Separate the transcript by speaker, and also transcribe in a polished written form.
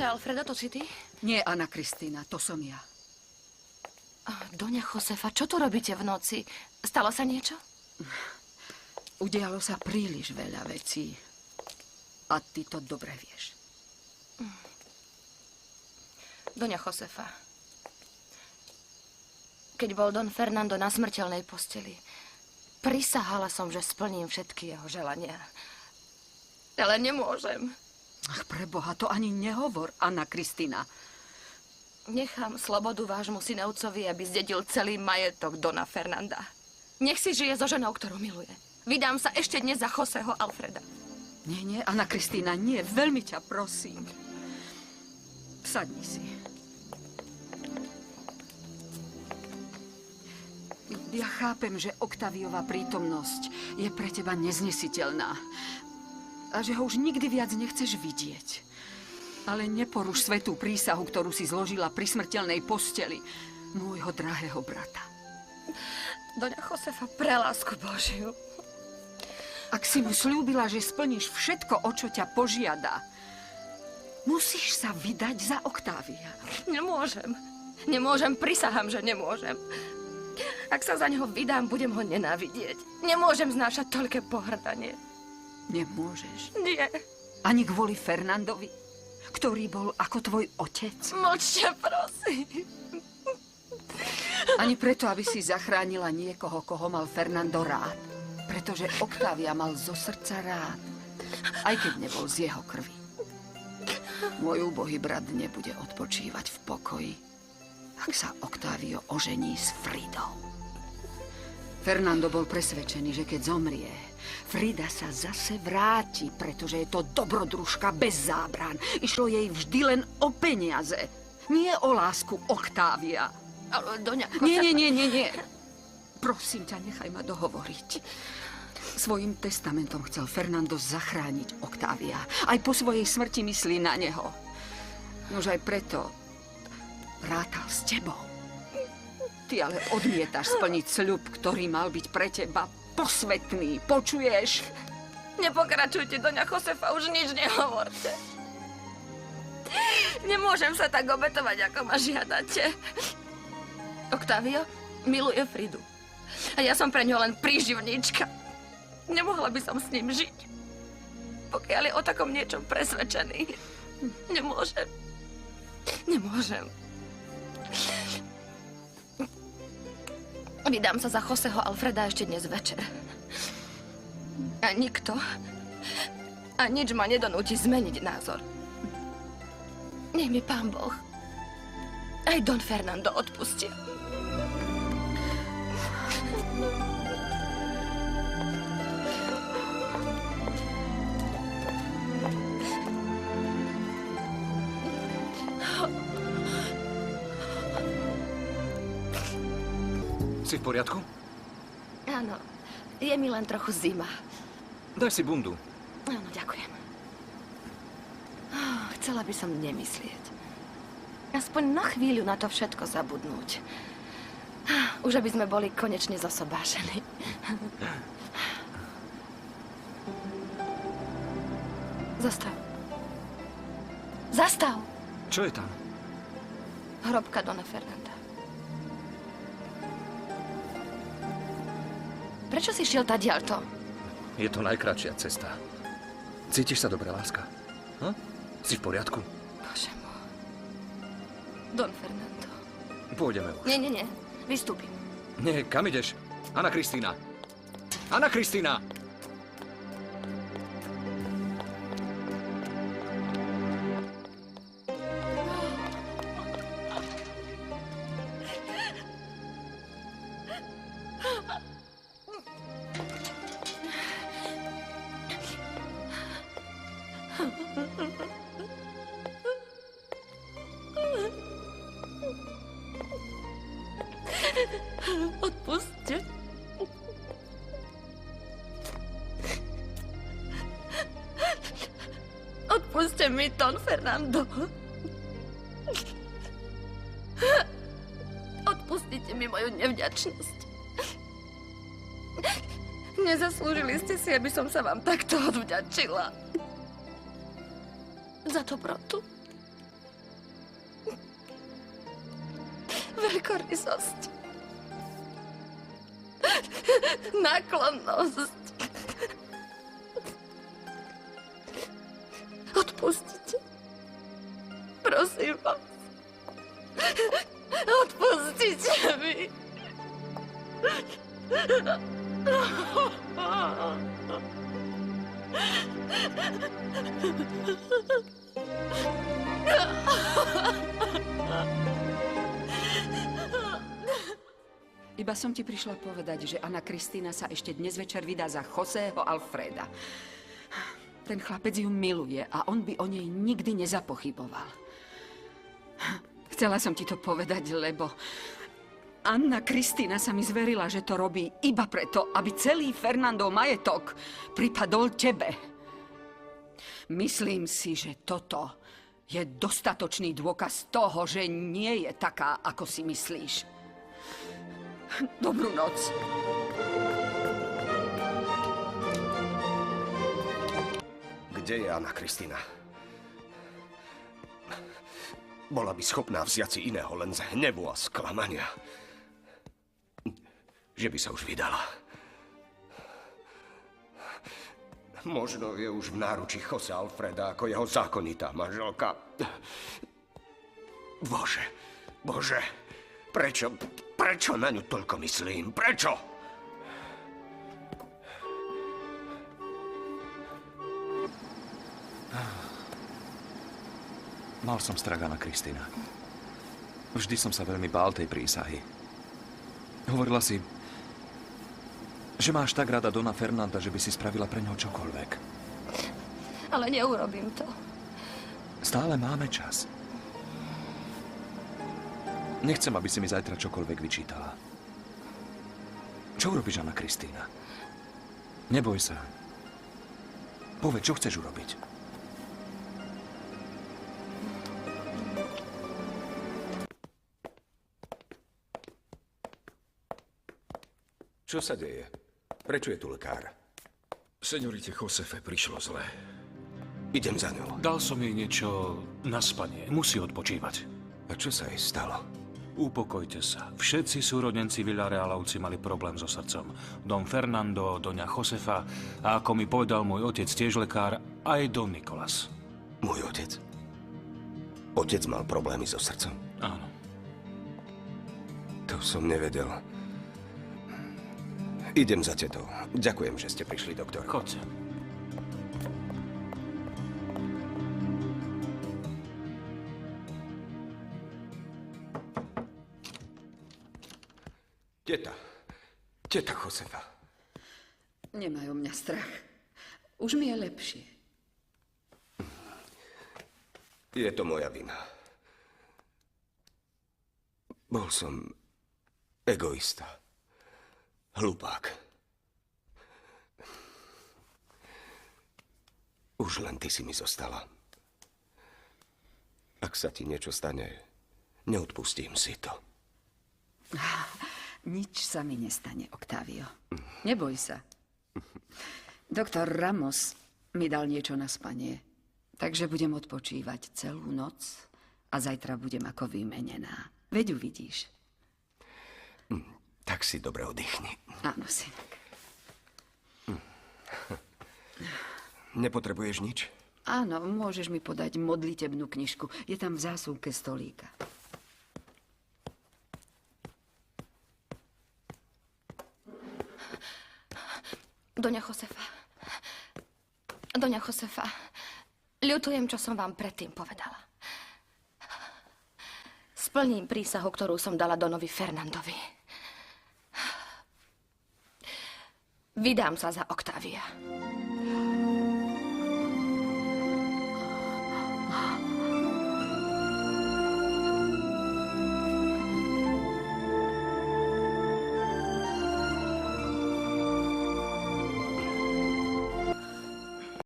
Speaker 1: Jose Alfredo, to si ty?
Speaker 2: Nie, Anna Kristína, to som ja.
Speaker 1: Doňa Josefa, čo tu robíte v noci? Stalo sa niečo?
Speaker 2: Udialo sa príliš veľa vecí. A ty to dobre vieš.
Speaker 1: Doňa Josefa, keď bol Don Fernando na smrteľnej posteli, prisahala som, že splním všetky jeho želania. Ale nemôžem.
Speaker 2: Ach, preboha, to ani nehovor, Anna Kristína.
Speaker 1: Nechám slobodu vášmu synovcovi, aby zdedil celý majetok Dona Fernanda. Nech si žije so ženou, ktorú miluje. Vydám sa ešte dnes za Joseho Alfreda.
Speaker 2: Nie, Anna Kristína, nie. Veľmi ťa prosím. Sadni si. Ja chápem, že Oktaviova prítomnosť je pre teba neznesiteľná. A že ho už nikdy viac nechceš vidieť. Ale neporuš svätú prísahu, ktorú si zložila pri smrteľnej posteli môjho drahého brata.
Speaker 1: Doňa Josefa, pre lásku Božiu.
Speaker 2: Ak si mu slúbila, že splníš všetko, o čo ťa požiada, musíš sa vydať za Oktávia.
Speaker 1: Nemôžem. Nemôžem, prisahám, že nemôžem. Ak sa za neho vydám, budem ho nenávidieť. Nemôžem znášať toľké pohrdanie.
Speaker 2: Nemôžeš.
Speaker 1: Nie.
Speaker 2: Ani kvôli Fernandovi, ktorý bol ako tvoj otec.
Speaker 1: Mlčte, prosím.
Speaker 2: Ani preto, aby si zachránila niekoho, koho mal Fernando rád. Pretože Oktávia mal zo srdca rád. Aj keď nebol z jeho krvi. Môj úbohý brat nebude odpočívať v pokoji, ak sa Oktávio ožení s Fridou. Fernando bol presvedčený, že keď zomrie, Frida sa zase vráti, pretože je to dobrodružka bez zábran. Išlo jej vždy len o peniaze. Nie o lásku Oktávia.
Speaker 1: Ale Doňa
Speaker 2: Josefa... Nie. Prosím ťa, nechaj ma dohovoriť. Svojím testamentom chcel Fernando zachrániť Oktávia. Aj po svojej smrti myslí na neho. Nož aj preto rátal s tebou. Ty ale odmietaš splniť sľub, ktorý mal byť pre teba posvetný. Počuješ?
Speaker 1: Nepokračujte, Doňa Josefa, už nič nehovorte. Nemôžem sa tak obetovať, ako ma žiadate. Oktávio miluje Fridu. A ja som pre ňo len príživníčka. Nemohla by som s ním žiť. Pokiaľ je o takom niečom presvedčený. Nemôžem. Vydám sa za Joseho Alfreda ešte dnes večer. A nikto a nič ma nedonúti zmeniť názor. Nech mi Pán Boh aj Don Fernando odpustia.
Speaker 3: Si v poriadku?
Speaker 1: Áno, je mi len trochu zima.
Speaker 3: Daj si bundu.
Speaker 1: Áno, ďakujem. Chcela by som nemyslieť. Aspoň na chvíľu na to všetko zabudnúť. Už aby sme boli konečne zosobášení. Zastav. Zastav!
Speaker 3: Čo je tam?
Speaker 1: Hrobka Dona Fernanda. Prečo si šiel tadiaľto?
Speaker 3: Je to najkratšia cesta. Cítiš sa dobre, láska? Si v poriadku?
Speaker 1: Bože môj. Don Fernando.
Speaker 3: Pôjdeme už.
Speaker 1: Nie. Vystúpim.
Speaker 3: Nie, kam ideš? Anna Kristína! Anna Kristína!
Speaker 1: Odpusťte. Odpusťte mi, Don Fernando. Odpustite mi moju nevďačnosť. Nezaslúžili ste si, aby som sa vám takto odvďačila. Za dobrotu, veľkorysosť, náklonnosť. Odpustite. Prosím vás. Odpustite mi.
Speaker 2: Iba som ti prišla povedať, že Anna Kristína sa ešte dnes večer vydá za Joseho Alfreda. Ten chlapec ju miluje a on by o nej nikdy nezapochyboval. Chcela som ti to povedať, lebo Anna Kristína sa mi zverila, že to robí iba preto, aby celý Fernandov majetok pripadol tebe. Myslím si, že toto je dostatočný dôkaz toho, že nie je taká, ako si myslíš. Dobrú noc.
Speaker 4: Kde je Anna Kristína? Bola by schopná vziať si iného len z hnevu a sklamania. Že by sa už vydala. Možno je už v náručí Jose Alfreda ako jeho zákonitá manželka. Bože, prečo na ňu toľko myslím? Prečo?
Speaker 3: Mal som strach, Anna Kristína. Vždy som sa veľmi bál tej prísahy. Hovorila si, že máš tak rada Dona Fernanda, že by si spravila pre ňoho čokoľvek.
Speaker 1: Ale neurobím to.
Speaker 3: Stále máme čas. Nechcem, aby si mi zajtra čokoľvek vyčítala. Čo urobíš, Anna Kristína? Neboj sa. Povedz, čo chceš urobiť.
Speaker 4: Čo sa deje? Prečo je tu lekár?
Speaker 5: Seňorite Josefe prišlo zle.
Speaker 4: Idem za ňou.
Speaker 5: Dal som jej niečo na spanie. Musí odpočívať.
Speaker 4: A čo sa jej stalo?
Speaker 5: Upokojte sa. Všetci súrodenci Villarealovci mali problém so srdcom. Don Fernando, doňa Josefa a ako mi povedal môj otec, tiež lekár, aj Don Nicolas.
Speaker 4: Môj otec? Otec mal problémy so srdcom?
Speaker 5: Áno.
Speaker 4: To som nevedel. Idem za tetou. Ďakujem, že ste prišli, doktor.
Speaker 5: Chodte.
Speaker 4: Teta Josefa.
Speaker 2: Nemajú mňa strach. Už mi je lepšie.
Speaker 4: Je to moja vina. Bol som egoista. Hlupák. Už len ty si mi zostala. Ak sa ti niečo stane, neodpustím si to.
Speaker 2: Nič sa mi nestane, Octavio. Neboj sa. Doktor Ramos mi dal niečo na spanie, takže budem odpočívať celú noc a zajtra budem ako vymenená. Veď uvidíš.
Speaker 4: Tak si dobre oddychni.
Speaker 2: Áno, synek.
Speaker 4: Nepotrebuješ nič?
Speaker 2: Áno, môžeš mi podať modlitebnú knižku. Je tam v zásuvke stolíka.
Speaker 1: Doňa Josefa, ľutujem, čo som vám predtým povedala. Splním prísahu, ktorú som dala Donovi Fernandovi. Vydám sa za Octavia.